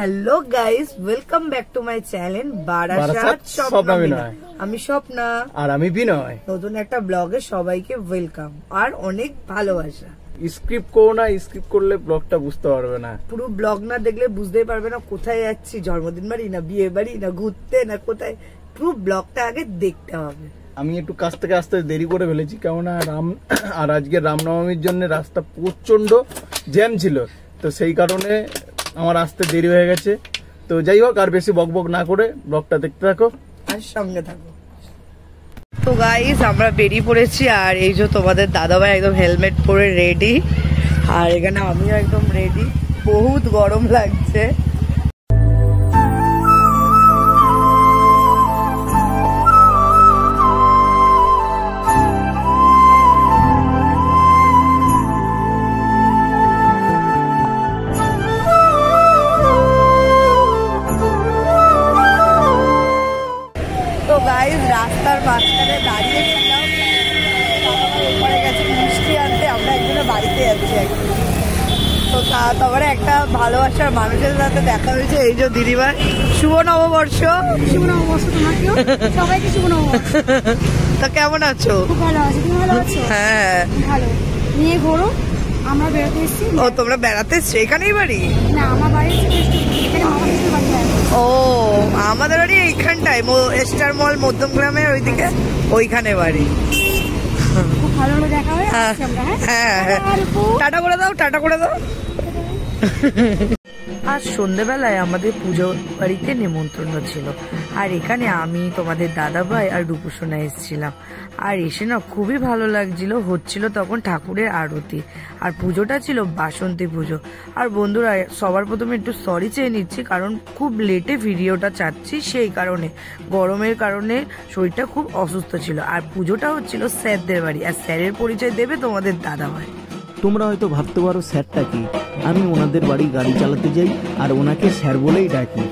Hello guys, welcome back to my channel Barasat Swapnabinoy. আমি স্বপ্না আর আমি বিনয়। নতুন একটা ব্লগে সবাইকে ওয়েলকাম আর অনেক ভালোবাসা। স্ক্রিপ্ট করো না, স্ক্রিপ্ট করলে ব্লগটা বুঝতে পারবে না। পুরো ব্লগ না দেখলে বুঝতেই পারবে না কোথায় যাচ্ছি, জন্মদিন বাড়ি না বিয়ে বাড়ি না ঘুরতে না কোথায়। পুরো ব্লগটা আগে দেখতে হবে। আমি একটু কাছ থেকে আসতে দেরি করে ফেলেছি, কেননা আর আজকে রামনবমীর জন্য রাস্তা প্রচন্ড জ্যাম ছিল, তো সেই কারণে আমার আসতে দেরি হয়ে গেছে। তো যাই হোক, আর বেশি বকবক না করে ব্লগটা দেখতে থাকো আর সঙ্গে থাকো। তো গাইস, আমরা বেরিয়ে পড়েছি আর এই যে তোমাদের দাদাভাই একদম হেলমেট পরে রেডি, আর এখানে আমিও একদম রেডি। বহুত গরম লাগছে। রাস্তার মাঝখানে দাঁড়িয়েছিলাম, পরে গেছে মিষ্টি আনতে, আমরা একজনের বাড়িতে যাচ্ছি একদিন। তো তারপরে একটা ভালোবাসার মানুষের সাথে দেখা হয়েছে, এই যে দিদিভাই। শুভ নববর্ষ। শুভ নববর্ষ তোমাকেও, সবাইকে শুভ নববর্ষ। তা কেমন আছো? খুব ভালো আছি, তুমি ভালো আছো? হ্যাঁ ভালো। নিয়ে ঘোরো, আমরা বেড়াতে এসেছি। ও তোমরা বেড়াতে এসছো? এখানেই বাড়ি? না, আমার বাড়ি এখানে, মামাদের বাড়ি। ও আমাদের বাড়ি এইখানটায়, স্টার মল মধ্যমগ্রামের ওইদিকে, ওইখানে বাড়ি। খুব ভালো হলো দেখা হয়। হ্যাঁ হ্যাঁ, টাটা করে দাও, টাটা করে দাও। আর সন্ধ্যেবেলায় আমাদের পুজো বাড়িতে নেমন্ত্রণ ছিল, আর এখানে আমি, তোমাদের দাদাভাই আর রূপসোনা এসেছিলাম। আর এসে না খুবই ভালো লাগছিল। হচ্ছিল তখন ঠাকুরের আরতি, আর পুজোটা ছিল বাসন্তী পুজো। আর বন্ধুরা, সবার প্রথমে একটু সরি চেয়ে নিচ্ছি, কারণ খুব লেটে ভিডিওটা চাচ্ছি, সেই কারণে গরমের কারণে শরীরটা খুব অসুস্থ ছিল। আর পুজোটা হচ্ছিল স্যারদের বাড়ি, আর স্যারের পরিচয় দেবে তোমাদের দাদাভাই। তোমরা হয়তো ভাবতে পারো স্যারটা কি, আমি ওনাদের বাড়ি গাড়ি চালাতে যাই আর ওনাকে স্যার বলেই ডাকি।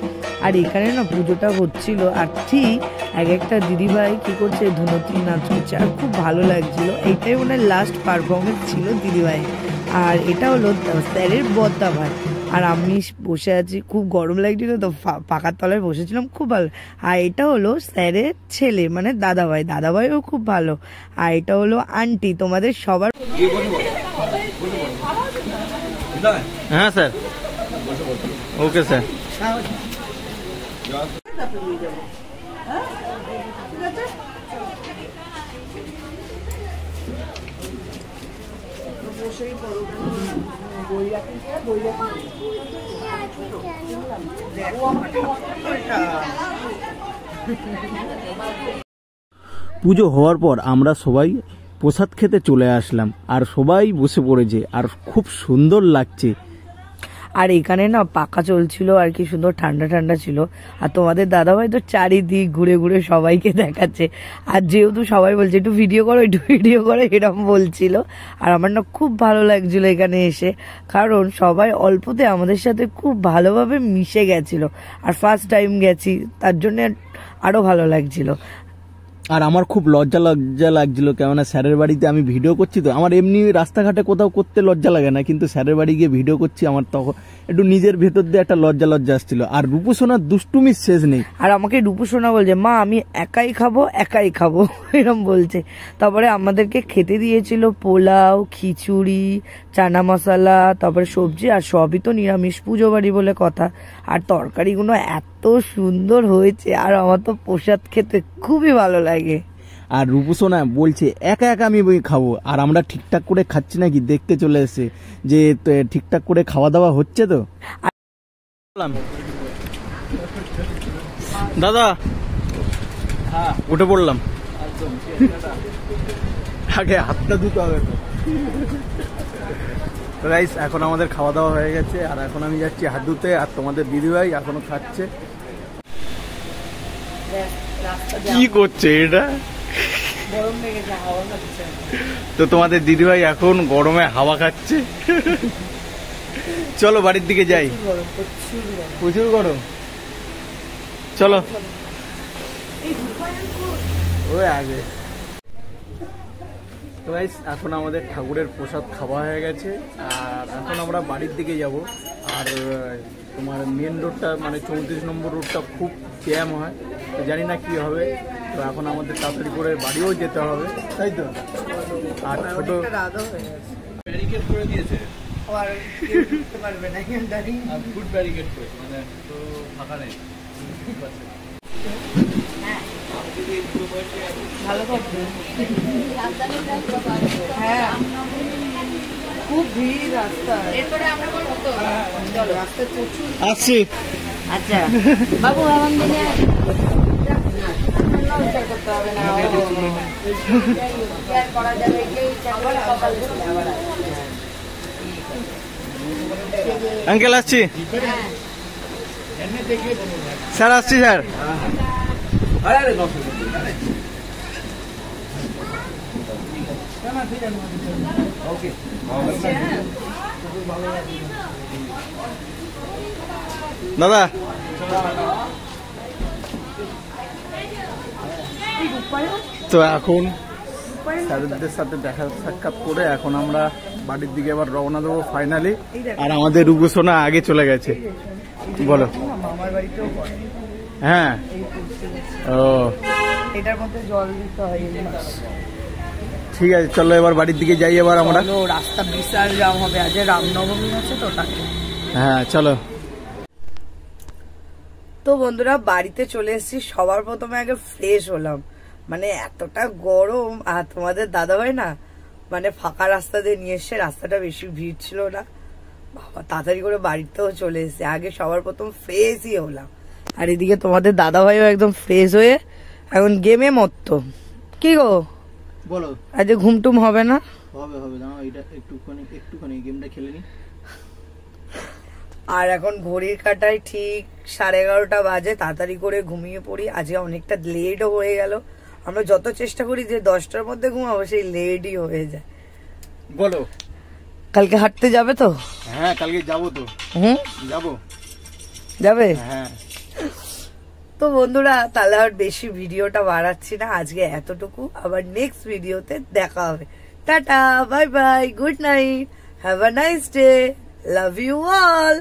আর এখানে না পুজোটা হচ্ছিল, আর ঠিক এক একটা দিদিভাই কি করছে, ধুনতি নাচ করছে, আর খুব ভালো লাগছিল। এইটাই ওনার লাস্ট পারফরমেন্স ছিল দিদিভাই। আর এটা হলো স্যারের বদ্দা ভাই, আর আমি বসে আছি, খুব গরম লাগছিল তো পাকার তলায় বসেছিলাম, খুব ভালো। আর এটা হলো স্যারের ছেলে, মানে দাদাভাই, দাদাভাইও খুব ভালো। আর এটা হলো আন্টি, তোমাদের সবার। হ্যাঁ স্যার, ওকে স্যার। পুজো হওয়ার পর আমরা সবাই প্রসাদ খেতে চলে আসলাম, আর সবাই বসে পড়েছে, আর খুব সুন্দর লাগছে। আর এখানে না পাকা চলছিল, আর কি সুন্দর ঠান্ডা ঠান্ডা ছিল। আর তোমাদের দাদাভাই তো চারিদিক ঘুরে ঘুরে সবাইকে দেখাচ্ছে, আর যেহেতু সবাই বলছে একটু ভিডিও করো, একটু ভিডিও করো, এরকম বলছিল। আর আমার না খুব ভালো লাগছিল এখানে এসে, কারণ সবাই অল্পতে আমাদের সাথে খুব ভালোভাবে মিশে গেছিল, আর ফার্স্ট টাইম গেছি, তার জন্য আরো ভালো লাগছিল। আর আমার খুব লজ্জা লাগছিল, কেননা স্যারের বাড়িতে আমি ভিডিও করছি, তো আমার এমনি রাস্তাঘাটে কোথাও করতে লজ্জা লাগে না, কিন্তু স্যারের বাড়ি গিয়ে ভিডিও করছি, আমার তখন একটু নিজের ভেতর দিয়ে একটা লজ্জা আসছিল। আর রূপসোনার দুষ্টুমির শেষ নেই। আর আমাকে রূপসোনা বলছে, মা আমি একাই খাবো এরকম বলছে। তারপরে আমাদেরকে খেতে দিয়েছিল পোলাও, খিচুড়ি, চানা মশলা, তারপরে সবজি, আর সবই তো নিরামিষ, পুজো বাড়ি বলে কথা। আর তরকারিগুলো এত সুন্দর হয়েছে, আর আমার তো প্রসাদ খেতে খুবই ভালো লাগে। আর রূপসোনা বলছে একা আমি খাবো, আর আমরা ঠিকঠাক করে খাচ্ছি নাকি দেখতে চলে এসে, যে ঠিকঠাক করে খাওয়া দাওয়া হচ্ছে তো। দাদা উঠে পড়লাম, আগে হাতটা ধুতে হবে তো গাইস। এখন আমাদের খাওয়া দাওয়া হয়ে গেছে, আর এখন আমি যাচ্ছি হাত ধুতে, আর তোমাদের দিদিভাই এখনো খাচ্ছে। কি করছে এটা? তো তোমাদের দিদিভাই এখন গরমে হাওয়া খাচ্ছে। চলো বাড়ির দিকে যাই, প্রচুর গরম। চলো ওই আগে তো গাইস এখন আমাদের ঠাকুরের প্রসাদ খাওয়া হয়ে গেছে, আর এখন আমরা বাড়ির দিকে যাব। আর তোমার মেন রোডটা মানে 34 নম্বর রোডটা খুব জ্যাম হয়, তো জানি না কি হবে। তো এখন আমাদের তাড়াতাড়ি করে বাড়িও যেতে হবে, তাই তো। আর ছোট ব্যারিকেড করে দিয়েছে, ফুড ব্যারিকেড করে, মানে তো ফাঁকা নেই। ভালো থাকবে। হ্যাঁ খুব ভিড় রাস্তা, রাস্তায় প্রচুর। আসছি। আচ্ছা বাবু আমার দিনে করতে হবে না, করা যাবে। আঙ্কেল আসছি স্যার, আসছি স্যার। দাদা তো এখন স্যারদের সাথে দেখা সাক্ষাৎ করে এখন আমরা বাড়ির দিকে আবার রওনা দেবো ফাইনালি। আর আমাদের রূপসোনা আগে চলে গেছে, বলো। মামার বাড়িতেও পড়ে। হ্যাঁ ও এটার মধ্যে জল দিতে হয়। ঠিক আছে, চলো এবার বাড়ির দিকে যাই এবার আমরা। রাস্তা বিশাল জাম হবে, আজ রামনবমী আছে তো তাকে। হ্যাঁ চলো। তো বন্ধুরা বাড়িতে চলে এসেছি, সবার প্রথমে আগে ফ্রেশ হলাম, মানে এতটা গরম। আর তোমাদের দাদাভাই না মানে ফাঁকা রাস্তা দিয়ে নিয়ে এসছে, রাস্তাটা বেশি ভিড় ছিল না। বাবা তাড়াতাড়ি করে বাড়িতেও চলে এসেছে, আগে সবার প্রথম ফ্রেশই হলাম। আর এদিকে তোমাদের দাদাভাইও একদম ফ্রেশ হয়ে এখন গেমে মত্ত। কি গো বলো, আজ ঘুমটুম হবে না? হবে হবে, দাঁড়াও এটা একটুখানি গেমটা খেলে নি। আর এখন ঘড়ির কাঁটায় ঠিক 11:30 বাজে, তাড়াতাড়ি করে ঘুমিয়ে পড়ি। আজকে অনেকটা লেটও হয়ে গেল। আমরা যত চেষ্টা করি যে 10টার মধ্যে ঘুমাবো, সেই লেটই হয়ে যায়। বলো, কালকে হাঁটতে যাবে তো? হ্যাঁ কালকে যাবো তো। যাবো। যাবে? হ্যাঁ। তো বন্ধুরা তাহলে আর বেশি ভিডিওটা বাড়াচ্ছি না, আজকে এতটুকু। আবার নেক্সট ভিডিওতে দেখা হবে। Tata, bye bye, good night, have a nice day, love you all.